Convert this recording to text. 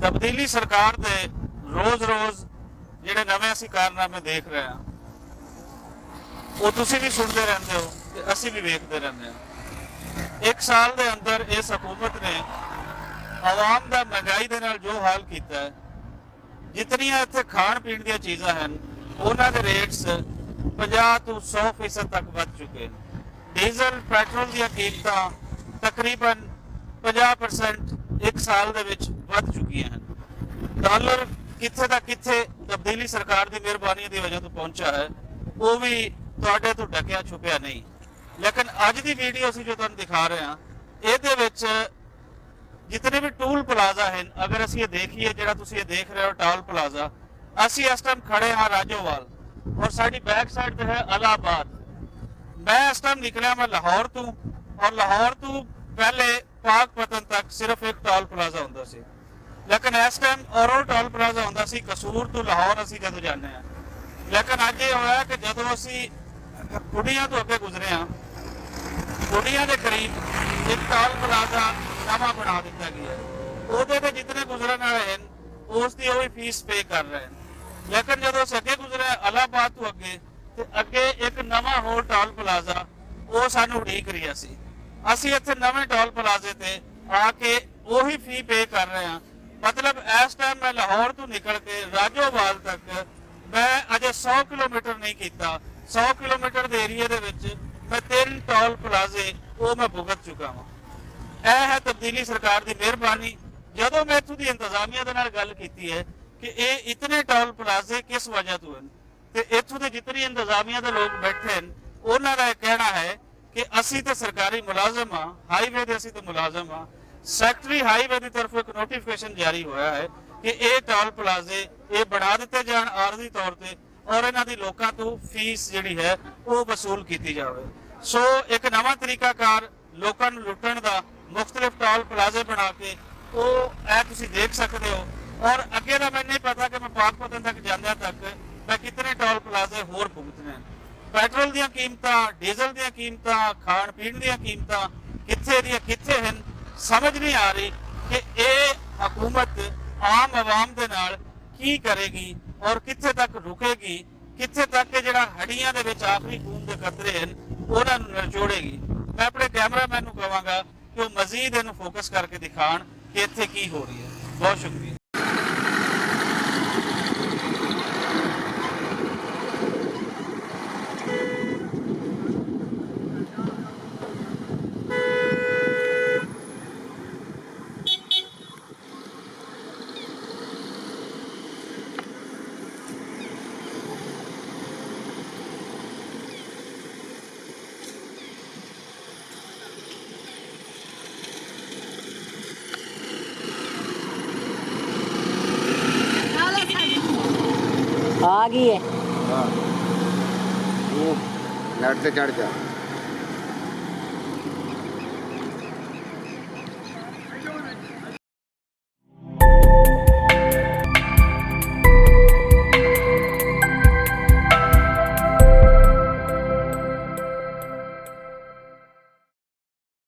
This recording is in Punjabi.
ਤਬਦੀਲੀ ਸਰਕਾਰ ਦੇ ਰੋਜ਼-ਰੋਜ਼ ਜਿਹੜੇ ਨਵੇਂ ਅਸੀਂ ਕਾਰਨਾਮੇ ਦੇਖ ਰਹੇ ਹਾਂ ਉਹ ਤੁਸੀਂ ਵੀ ਸੁਣਦੇ ਰਹਿੰਦੇ ਹੋ ਤੇ ਅਸੀਂ ਵੀ ਵੇਖਦੇ ਰਹਿੰਦੇ ਹਾਂ। 1 ਸਾਲ ਦੇ ਅੰਦਰ ਇਸ ਹਕੂਮਤ ਨੇ ਆਵਾਮ ਦਾ ਮਹਿੰਗਾਈ ਦੇ ਨਾਲ ਜੋ ਹਾਲ ਕੀਤਾ ਹੈ, ਜਿਤਨੀਆਂ ਇੱਥੇ ਖਾਣ ਪੀਣ ਦੀਆਂ ਚੀਜ਼ਾਂ ਹਨ ਉਹਨਾਂ ਦੇ ਰੇਟਸ 50 ਤੋਂ 100% ਤੱਕ ਵੱਧ ਚੁੱਕੇ ਨੇ। ਡੀਜ਼ਲ ਪੈਟਰੋਲ ਦੀਆਂ ਕੀਮਤਾਂ ਤਕਰੀਬਨ 50% 1 ਸਾਲ ਦੇ ਵਿੱਚ ਵੱਧ ਚੁੱਕੀਆਂ ਹਨ। ਡਾਲਰ ਕਿੱਥੇ ਦਾ ਕਿੱਥੇ ਤਬਦੀਲੀ ਸਰਕਾਰ ਦੀ ਮਿਹਰਬਾਨੀ ਦੀ ਵਜ੍ਹਾ ਤੋਂ ਪਹੁੰਚਿਆ ਹੈ ਉਹ ਵੀ ਤੁਹਾਡੇ ਤੋਂ ਢਕਿਆ ਛੁਪਿਆ ਨਹੀਂ। ਲੇਕਿਨ ਅੱਜ ਦੀ ਵੀਡੀਓ ਅਸੀਂ ਜੋ ਤੁਹਾਨੂੰ ਦਿਖਾ ਰਹੇ ਹਾਂ ਇਹਦੇ ਵਿੱਚ जितने भी टूल प्लाजा हैं, अगर असं ये देखिए जो तुम ये देख रहे हो टोल प्लाजा, असी इस टाइम खड़े हाँ राजोवाल और साड़ी बैक साइड जो है इलाहाबाद। मैं इस टाइम निकलिया मैं लाहौर तू और लाहौर तू पहले पाकपतन तक सिर्फ एक टोल प्लाजा होंदा सी, लेकिन इस टाइम और टोल प्लाजा होंदा सी कसूर तू लाहौर असी जदों जाने हैं। लेकिन अज ये होया कि जदों असी कुड़ियां तो अगे गुजरे हाँ, कुड़ियां के करीब एक टोल प्लाजा नवा बना दिता गया है। ਉਹਦੇ ਤੇ ਜਿतने गुजरन वाले हैं ਉਸ ਦੀ ਉਹ ਫੀਸ ਪੇ ਕਰ ਰਹੇ ਹਨ। ਲੇਕਿਨ ਜਦੋਂ ਅੱਗੇ ਗੁਜ਼ਰੇ ਇਲਾਹਾਬਾਦ ਤੋਂ ਅੱਗੇ ਇੱਕ ਨਵਾਂ ਹੋਰ ਟੋਲ ਪਲਾਜ਼ਾ ਉਹ ਸਾਨੂੰ ਉਡੀਕ ਰਿਹਾ ਸੀ। ਅਸੀਂ ਇੱਥੇ ਨਵੇਂ ਟੋਲ ਪਲਾਜ਼ੇ ਤੇ ਆ ਕੇ ਉਹੀ ਫੀ ਪੇ ਕਰ ਰਹੇ ਹਾਂ। ਮਤਲਬ ਇਸ ਟਾਈਮ ਮੈਂ ਲਾਹੌਰ ਤੋਂ ਨਿਕਲ ਕੇ ਰਾਜੋਵਾਲ ਤੱਕ ਮੈਂ ਅਜੇ 100 ਕਿਲੋਮੀਟਰ ਨਹੀਂ ਕੀਤਾ। 100 ਕਿਲੋਮੀਟਰ ਦੇ ਏਰੀਆ ਦੇ ਵਿੱਚ ਮੈਂ 3 ਟੋਲ ਪਲਾਜ਼ੇ ਉਹ ਮੈਂ ਭੁਗਤ ਚੁੱਕਾ ਹਾਂ। ਇਹ ਹੈ ਤਬਦੀਲੀ ਸਰਕਾਰ ਦੀ ਮਿਹਰਬਾਨੀ। ਜਦੋਂ ਮੈਂ ਇੱਥੋਂ ਦੀ ਇੰਤਜ਼ਾਮੀਆ ਦੇ ਨਾਲ ਗੱਲ ਕੀਤੀ ਹੈ ਕਿ ਇਹ ਇਤਨੇ ਟੋਲ ਪਲਾਜ਼ੇ ਕਿਸ ਵਜ੍ਹਾ ਤੋਂ ਹਨ ਤੇ ਇੱਥੋਂ ਦੇ ਜਿਤਨੀ ਇੰਤਜ਼ਾਮੀਆ ਦੇ ਲੋਕ ਬੈਠੇ ਹਨ ਉਹਨਾਂ ਦਾ ਇਹ ਕਹਿਣਾ ਹੈ ਕਿ ਅਸੀਂ ਤਾਂ ਸਰਕਾਰੀ ਮੁਲਾਜ਼ਮ ਹਾਂ, ਹਾਈਵੇ ਦੇ ਅਸੀਂ ਤਾਂ ਮੁਲਾਜ਼ਮ ਹਾਂ। ਸੈਕਟਰੀ ਹਾਈਵੇ ਦੀ ਤਰਫੋਂ ਇੱਕ ਨੋਟੀਫਿਕੇਸ਼ਨ ਜਾਰੀ ਹੋਇਆ ਹੈ ਕਿ ਇਹ ਟੋਲ ਪਲਾਜ਼ੇ ਇਹ ਬਣਾ ਦਿੱਤੇ ਜਾਣ ਆਰਜ਼ੀ ਤੌਰ ਤੇ ਔਰ ਇਹਨਾਂ ਦੀ ਲੋਕਾਂ ਤੋਂ ਫੀਸ ਜਿਹੜੀ ਹੈ ਉਹ ਵਸੂਲ ਕੀਤੀ ਜਾਵੇ। ਸੋ ਇੱਕ ਨਵਾਂ ਤਰੀਕਾਕਾਰ ਲੋਕਾਂ ਨੂੰ ਲੁੱਟਣ ਦਾ मुख्तलिफ टोल प्लाजे बना के तुम देख सकते हो। और अगे का मैं नहीं पता कि मैं पाकपतन तक जाने तक मैं कितने टोल प्लाजे होर भुगतने। पेट्रोल दी कीमतां, डीजल दी कीमतां, खाण पीण दी कीमतां कित्थे हैं समझ नहीं आ रही कि ये हुकूमत आम आवाम दे नाल की करेगी और कित्थे तक रुकेगी, कित्थे तक जिहड़ा हड्डियां दे विच आखिरी खून दे कतरे हैं उन्हां नूं निचोड़ेगी। मैं अपने कैमरामैन नूं कहांगा कि मजीद इन्हें फोकस करके दिखाण कि इत्थे की हो रही है। बहुत शुक्रिया। आ गई है। हाँ, वो लड़ से चढ़ जा।